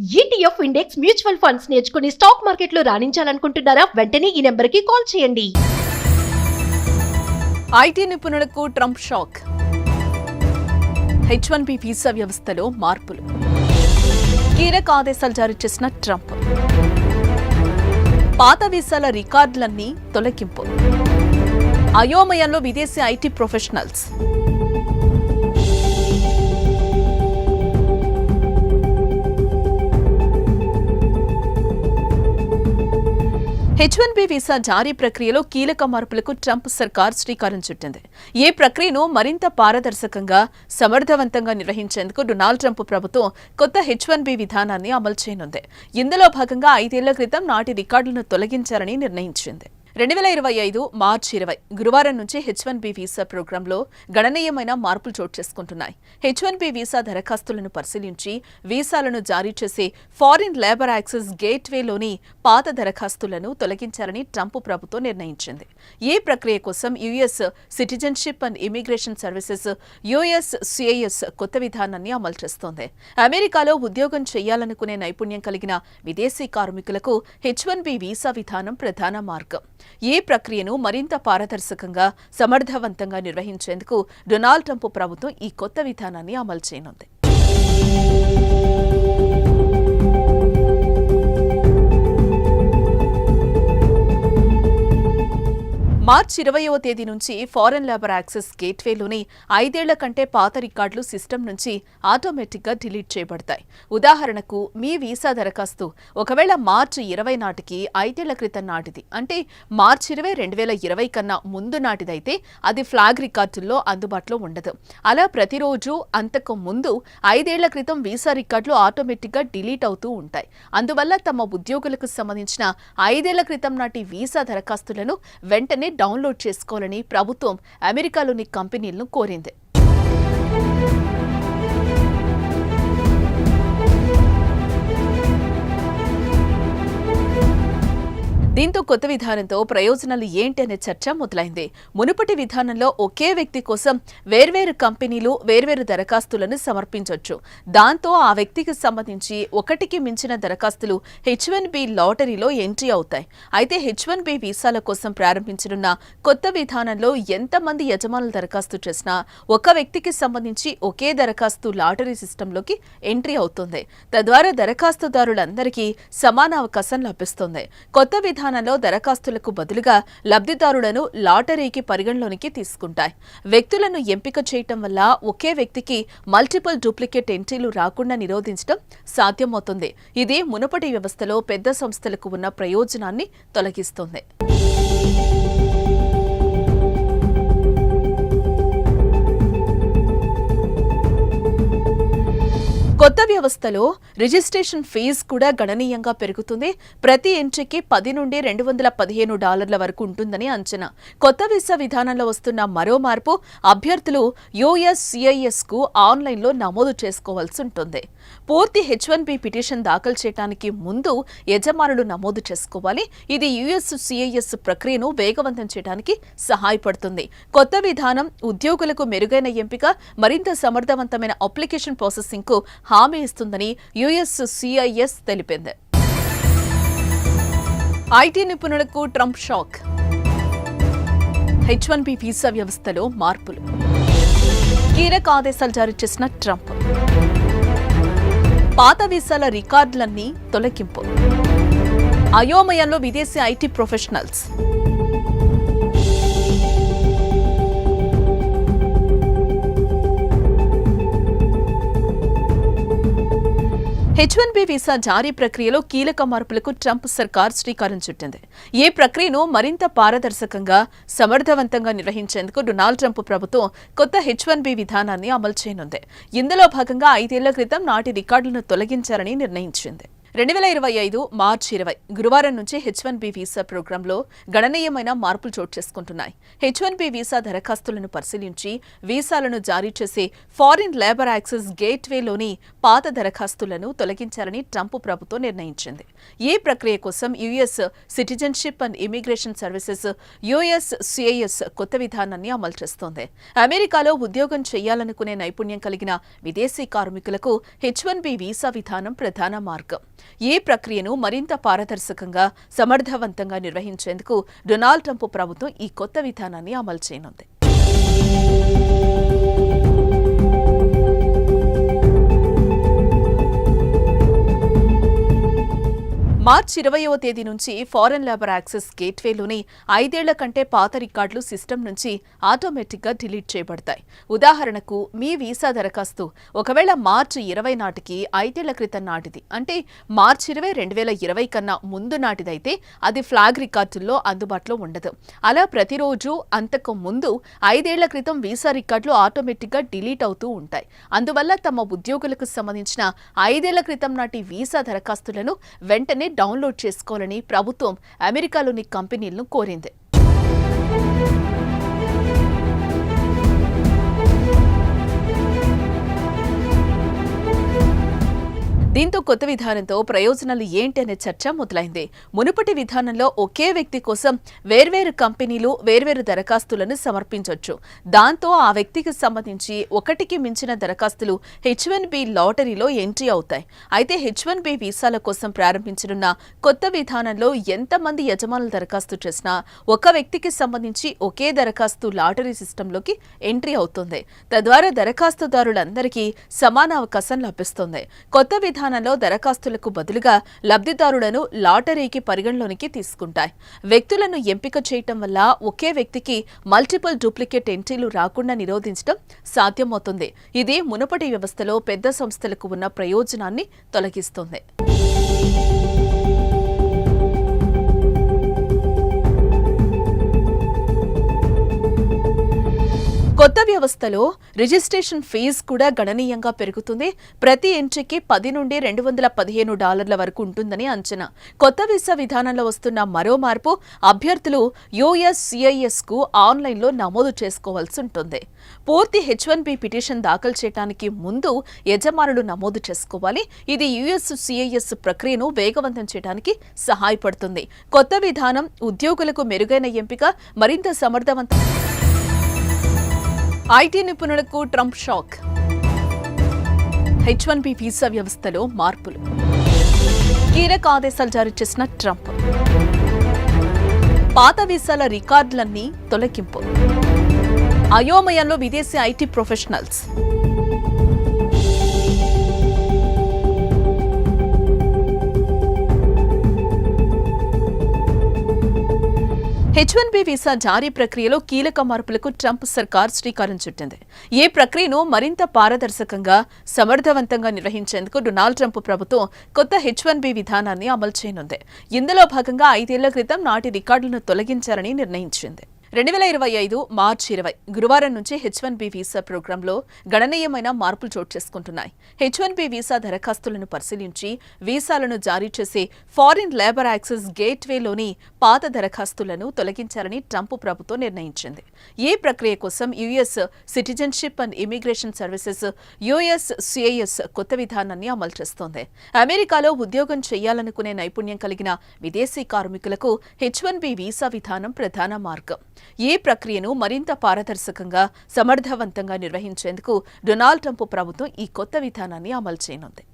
ETF index mutual funds నేర్చుకుని stock మార్కెట్లో రాణించాలనుకుంటున్నారా? వెంటనే ఈ నెంబర్కి కాల్ చేయండి. ఐటీ నిపుణులకు ట్రంప్ షాక్. H1B వీసా వ్యవస్థలో మార్పులు. కీలక ఆదేశాలు జారీ చేసిన ట్రంప్. పాత వీసాల రికార్డులన్నీ తొలగింపు. అయోమయంలో విదేశీ ఐటీ ప్రొఫెషనల్స్. H1B వీసా జారీ ప్రక్రియలో కీలక మార్పులకు ట్రంప్ సర్కార్ శ్రీకారం చుట్టింది. ఈ ప్రక్రియను మరింత పారదర్శకంగా, సమర్థవంతంగా నిర్వహించేందుకు డొనాల్డ్ ట్రంప్ ప్రభుత్వం కొత్త H1B విధానాన్ని అమలు చేయనుంది. ఇందులో భాగంగా 5 ఏళ్ల క్రితం నాటి రికార్డులను తొలగించారని నిర్ణయించింది. 2025 మార్చి 20 గురువారం నుంచి H1B వీసా ప్రోగ్రాంలో గణనీయమైన మార్పులు చోటు చేసుకుంటున్నాయి. H1B వీసా దరఖాస్తులను పరిశీలించి వీసాలను జారీ చేసే ఫారిన్ లేబర్ యాక్సెస్ గేట్వేలోని పాత దరఖాస్తులను తొలగించాలని ట్రంప్ ప్రభుత్వం నిర్ణయించింది. ఈ ప్రక్రియ కోసం US citizenship and immigration services USCIS కొత్త విధానాన్ని అమలు చేస్తోంది. అమెరికాలో ఉద్యోగం చేయాలనుకునే నైపుణ్యం కలిగిన విదేశీ కార్మికులకు H1B వీసా విధానం ప్రధాన మార్గం. ఈ ప్రక్రియను మరింత పారదర్శకంగా, సమర్థవంతంగా నిర్వహించేందుకు డొనాల్డ్ ట్రంప్ ప్రభుత్వం ఈ కొత్త విధానాన్ని అమలు చేయనుంది. మార్చి 20వ తేదీ నుంచి ఫారెన్ లేబర్ యాక్సెస్ గేట్వేలోని 5 ఏళ్ల కంటే పాత రికార్డులు సిస్టమ్ నుంచి ఆటోమేటిక్గా డిలీట్ చేయబడతాయి. ఉదాహరణకు, మీ వీసా దరఖాస్తు ఒకవేళ మార్చి 20 నాటికి 5 ఏళ్ల క్రితం నాటిది, అంటే మార్చి 20, 2020 కన్నా ముందు నాటిదైతే అది ఫ్లాగ్ రికార్డుల్లో అందుబాటులో ఉండదు. అలా ప్రతిరోజు అంతకు ముందు 5 ఏళ్ల క్రితం వీసా రికార్డులు ఆటోమేటిక్గా డిలీట్ అవుతూ ఉంటాయి. అందువల్ల తమ ఉద్యోగులకు సంబంధించిన 5 ఏళ్ల క్రితం నాటి వీసా దరఖాస్తులను వెంటనే డౌన్లోడ్ చేసుకోవాలని ప్రభుత్వం అమెరికాలోని కంపెనీలను కోరింది. దీంతో కొత్త విధానంతో ప్రయోజనాలు ఏంటి అనే చర్చ మొదలైంది. మునుపటి విధానంలో ఒకే వ్యక్తి కోసం వేర్వేరు కంపెనీలు వేర్వేరు దరఖాస్తులను సమర్పించవచ్చు. దాంతో ఆ వ్యక్తికి సంబంధించి ఒకటికి మించిన దరఖాస్తులు H1B లాటరీలో ఎంట్రీ అవుతాయి. అయితే H1B వీసాల కోసం ప్రారంభించనున్న కొత్త విధానంలో ఎంతమంది యజమానులు దరఖాస్తు చేసినా ఒక వ్యక్తికి సంబంధించి ఒకే దరఖాస్తు లాటరీ సిస్టంలోకి ఎంట్రీ అవుతుంది. తద్వారా దరఖాస్తుదారులందరికీ సమాన అవకాశం లభిస్తుంది. కొత్త విధానంలో దరఖాస్తులకు బదులుగా లబ్ధిదారులను లాటరీకి పరిగణలోనికి తీసుకుంటాయి. వ్యక్తులను ఎంపిక చేయటం వల్ల ఒకే వ్యక్తికి మల్టిపుల్ డూప్లికేట్ ఎంట్రీలు రాకుండా నిరోధించడం సాధ్యమవుతుంది. ఇది మునుపటి వ్యవస్థలో పెద్ద సంస్థలకు ఉన్న ప్రయోజనాన్ని తొలగిస్తుంది. కొత్త వ్యవస్థలో రిజిస్ట్రేషన్ ఫీజు కూడా గణనీయంగా పెరుగుతుంది. ప్రతి ఎంట్రీకి $10 నుండి $215 వరకు ఉంటుందని అంచనా. కొత్త వీసా విధానంలో వస్తున్న మరో మార్పు, అభ్యర్థులు USCIS కు ఆన్లైన్లో నమోదు చేసుకోవాల్సి ఉంటుంది. పూర్తి H1B పిటిషన్ దాఖలు చేయడానికి ముందు యజమానులు నమోదు చేసుకోవాలి. ఇది USCIS ప్రక్రియను వేగవంతం చేయడానికి సహాయపడుతుంది. కొత్త విధానం ఉద్యోగులకు మెరుగైన ఎంపిక, మరింత సమర్థవంతమైన అప్లికేషన్ ప్రాసెసింగ్ కు హామీ ఇస్తుందని USCIS తెలిపింది. ఐటీ నిపుణులకు ట్రంప్ షాక్. H1B వీసా వ్యవస్థలో మార్పులు. కీలక ఆదేశాలు జారీ చేసిన ట్రంప్. పాత వీసాల రికార్డులన్నీ తొలగింపు. అయోమయంలో విదేశీ ఐటీ ప్రొఫెషనల్స్. H1B వీసా జారీ ప్రక్రియలో కీలక మార్పులకు ట్రంప్ సర్కార్ శ్రీకారం చుట్టింది. ఈ ప్రక్రియను మరింత పారదర్శకంగా, సమర్థవంతంగా నిర్వహించేందుకు డొనాల్డ్ ట్రంప్ ప్రభుత్వం కొత్త H1B విధానాన్ని అమలు చేయనుంది. ఇందులో భాగంగా 5 ఏళ్ల క్రితం నాటి రికార్డులను తొలగించారని నిర్ణయించింది. 2025 మార్చి 20 గురువారం నుంచి H1B వీసా ప్రోగ్రాంలో గణనీయమైన మార్పులు చోటు చేసుకుంటున్నాయి. H1B వీసా దరఖాస్తులను పరిశీలించి వీసాలను జారీ చేసే ఫారిన్ లేబర్ యాక్సెస్ గేట్వేలోని పాత దరఖాస్తులను తొలగించాలని ట్రంప్ ప్రభుత్వం నిర్ణయించింది. ఈ ప్రక్రియ కోసం US citizenship and immigration services USCIS కొత్త విధానాన్ని అమలు చేస్తోంది. అమెరికాలో ఉద్యోగం చేయాలనుకునే నైపుణ్యం కలిగిన విదేశీ కార్మికులకు H1B వీసా విధానం ప్రధాన మార్గం. ఈ ప్రక్రియను మరింత పారదర్శకంగా, సమర్థవంతంగా నిర్వహించేందుకు డొనాల్డ్ ట్రంప్ ప్రభుత్వం ఈ కొత్త విధానాన్ని అమలు చేయనుంది. మార్చి 20వ తేదీ నుంచి ఫారెన్ లేబర్ యాక్సెస్ గేట్వేలోని 5 ఏళ్ల కంటే పాత రికార్డులు సిస్టమ్ నుంచి ఆటోమేటిక్గా డిలీట్ చేయబడతాయి. ఉదాహరణకు, మీ వీసా దరఖాస్తు ఒకవేళ మార్చి 20 నాటికి 5 ఏళ్ల క్రితం నాటిది, అంటే మార్చి 20, 2020 కన్నా ముందు నాటిదైతే అది ఫ్లాగ్ రికార్డుల్లో అందుబాటులో ఉండదు. అలా ప్రతిరోజు అంతకు ముందు 5 ఏళ్ల క్రితం వీసా రికార్డులు ఆటోమేటిక్గా డిలీట్ అవుతూ ఉంటాయి. అందువల్ల తమ ఉద్యోగులకు సంబంధించిన 5 ఏళ్ల క్రితం నాటి వీసా దరఖాస్తులను వెంటనే డౌన్లోడ్ చేసుకోవాలని ప్రభుత్వం అమెరికాలోని కంపెనీలను కోరింది. దీంతో కొత్త విధానంతో ప్రయోజనాలు ఏంటి అనే చర్చ మొదలైంది. మునుపటి విధానంలో ఒకే వ్యక్తి కోసం వేర్వేరు కంపెనీలు వేర్వేరు దరఖాస్తులను సమర్పించవచ్చు. దాంతో ఆ వ్యక్తికి సంబంధించి ఒకటికి మించిన దరఖాస్తులు H1B లాటరీలో ఎంట్రీ అవుతాయి. అయితే H1B వీసాల కోసం ప్రారంభించనున్న కొత్త విధానంలో ఎంతమంది యజమానులు దరఖాస్తు చేసినా ఒక వ్యక్తికి సంబంధించి ఒకే దరఖాస్తు లాటరీ సిస్టంలోకి ఎంట్రీ అవుతుంది. తద్వారా దరఖాస్తుదారులందరికీ సమాన అవకాశం లభిస్తుంది. కొత్త విధానంలో దరఖాస్తులకు బదులుగా లబ్ధిదారులను లాటరీకి పరిగణలోనికి తీసుకుంటాయి. వ్యక్తులను ఎంపిక చేయటం వల్ల ఒకే వ్యక్తికి మల్టిపుల్ డూప్లికేట్ ఎంట్రీలు రాకుండా నిరోధించడం సాధ్యమవుతుంది. ఇది మునుపటి వ్యవస్థలో పెద్ద సంస్థలకు ఉన్న ప్రయోజనాన్ని తొలగిస్తుంది. కొత్త వ్యవస్థలో రిజిస్ట్రేషన్ ఫీజు కూడా గణనీయంగా పెరుగుతుంది. ప్రతి ఎంట్రీకి $10 నుండి $215 వరకు ఉంటుందని అంచనా. కొత్త వీసా విధానంలో వస్తున్న మరో మార్పు, అభ్యర్థులు USCISకు ఆన్లైన్లో నమోదు చేసుకోవాల్సి ఉంటుంది. పూర్తి H1B పిటిషన్ దాఖలు చేయడానికి ముందు యజమానులు నమోదు చేసుకోవాలి. ఇది USCIS ప్రక్రియను వేగవంతం చేయడానికి సహాయపడుతుంది. కొత్త విధానం ఉద్యోగులకు మెరుగైన ఎంపిక, మరింత సమర్థవంతం. ఐటీ నిపుణులకు ట్రంప్ షాక్. H1B వీసా వ్యవస్థలో మార్పులు, కీలక ఆదేశాలు జారీ చేసిన ట్రంప్. పాత వీసాల రికార్డులన్నీ తొలగింపు, అయోమయంలో విదేశీ ఐటీ ప్రొఫెషనల్స్. H1B వీసా జారీ ప్రక్రియలో కీలక మార్పులకు ట్రంప్ సర్కార్ శ్రీకారం చుట్టింది. ఈ ప్రక్రియను మరింత పారదర్శకంగా, సమర్థవంతంగా నిర్వహించేందుకు డొనాల్డ్ ట్రంప్ ప్రభుత్వం కొత్త H1B విధానాన్ని అమలు చేయనుంది. ఇందులో భాగంగా 5 ఏళ్ల క్రితం నాటి రికార్డులను తొలగించాలని నిర్ణయించింది. 2025 మార్చి 20 గురువారం నుంచి H1B వీసా ప్రోగ్రాంలో గణనీయమైన మార్పులు చోటు చేసుకుంటున్నాయి. H1B వీసా దరఖాస్తులను పరిశీలించి వీసాలను జారీ చేసే ఫారిన్ లేబర్ యాక్సెస్ గేట్వేలోని పాత దరఖాస్తులను తొలగించాలని ట్రంప్ ప్రభుత్వం నిర్ణయించింది. ఈ ప్రక్రియ కోసం US citizenship and immigration services USCIS కొత్త విధానాన్ని అమలు చేస్తోంది. అమెరికాలో ఉద్యోగం చేయాలనుకునే నైపుణ్యం కలిగిన విదేశీ కార్మికులకు H1B వీసా విధానం ప్రధాన మార్గం. ఈ ప్రక్రియను మరింత పారదర్శకంగా, సమర్థవంతంగా నిర్వహించేందుకు డొనాల్డ్ ట్రంప్ ప్రభుత్వం ఈ కొత్త విధానాన్ని అమలు చేయనుంది.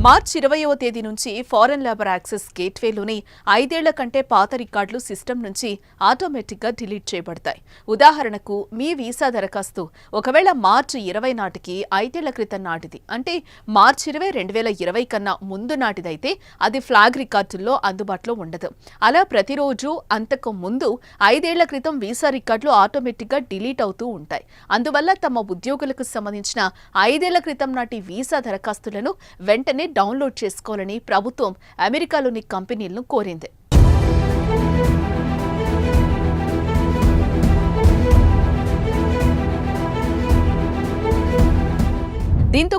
మార్చి 20వ తేదీ నుంచి ఫారెన్ లేబర్ యాక్సెస్ గేట్వేలోని 5 ఏళ్ల కంటే పాత రికార్డులు సిస్టమ్ నుంచి ఆటోమేటిక్గా డిలీట్ చేయబడతాయి. ఉదాహరణకు, మీ వీసా దరఖాస్తు ఒకవేళ మార్చి 20 నాటికి 5 ఏళ్ల క్రితం నాటిది, అంటే మార్చి 20, 2020 కన్నా ముందు నాటిదైతే అది ఫ్లాగ్ రికార్డుల్లో అందుబాటులో ఉండదు. అలా ప్రతిరోజు అంతకు ముందు 5 ఏళ్ల క్రితం వీసా రికార్డులు ఆటోమేటిక్గా డిలీట్ అవుతూ ఉంటాయి. అందువల్ల తమ ఉద్యోగులకు సంబంధించిన 5 ఏళ్ల క్రితం నాటి వీసా దరఖాస్తులను వెంటనే డౌన్లోడ్ చేసుకోవాలని ప్రభుత్వం అమెరికాలోని కంపెనీలను కోరింది.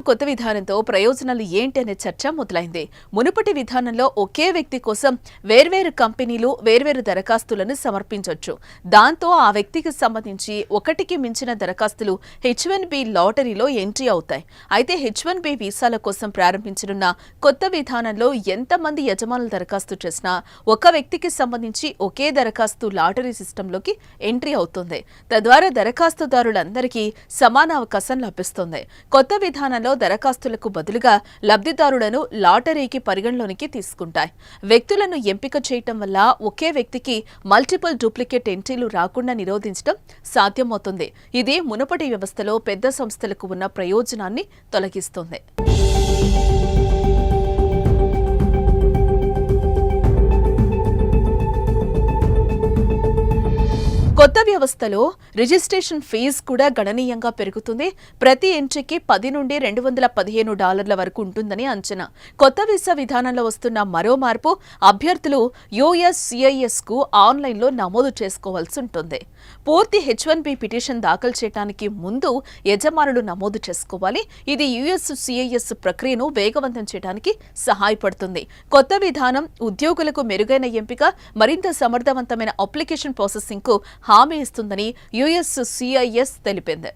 కొత్త విధానంతో ప్రయోజనాలు ఏంటి అనే చర్చ మొదలైంది. మునుపటి విధానంలో ఒకే వ్యక్తి కోసం వేర్వేరు కంపెనీలు వేర్వేరు దరఖాస్తులను సమర్పించవచ్చు. దాంతో ఆ వ్యక్తికి సంబంధించి ఒకటికి మించిన దరఖాస్తులు H1B లాటరీలో ఎంట్రీ అవుతాయి. అయితే H1B వీసాల కోసం ప్రారంభించనున్న కొత్త విధానంలో ఎంతమంది యజమానులు దరఖాస్తు చేసినా ఒక వ్యక్తికి సంబంధించి ఒకే దరఖాస్తు లాటరీ సిస్టంలోకి ఎంట్రీ అవుతుంది. తద్వారా దరఖాస్తుదారులందరికీ సమాన అవకాశం లభిస్తుంది. కొత్త విధానంలో దరఖాస్తులకు బదులుగా లబ్ధిదారులను లాటరీకి పరిగణలోనికి తీసుకుంటాయి. వ్యక్తులను ఎంపిక చేయటం వల్ల ఒకే వ్యక్తికి మల్టిపుల్ డూప్లికేట్ ఎంట్రీలు రాకుండా నిరోధించడం సాధ్యమవుతుంది. ఇది మునుపటి వ్యవస్థలో పెద్ద సంస్థలకు ఉన్న ప్రయోజనాన్ని తొలగిస్తుంది. కొత్త వ్యవస్థలో రిజిస్ట్రేషన్ ఫీజు కూడా గణనీయంగా పెరుగుతుంది. ప్రతి ఎంట్రీకి $10 నుండి $215 వరకు ఉంటుందని అంచనా. కొత్త వీసా విధానంలో వస్తున్న మరో మార్పు, అభ్యర్థులు USCIS కు ఆన్లైన్లో నమోదు చేసుకోవాల్సి ఉంటుంది. పూర్తి H1B పిటిషన్ దాఖలు చేయడానికి ముందు యజమానులు నమోదు చేసుకోవాలి. ఇది USCIS ప్రక్రియను వేగవంతం చేయడానికి సహాయపడుతుంది. కొత్త విధానం ఉద్యోగులకు మెరుగైన ఎంపిక, మరింత సమర్థవంతమైన అప్లికేషన్ ప్రాసెసింగ్ కు హామీ ఇస్తుందని USCIS తెలిపింది.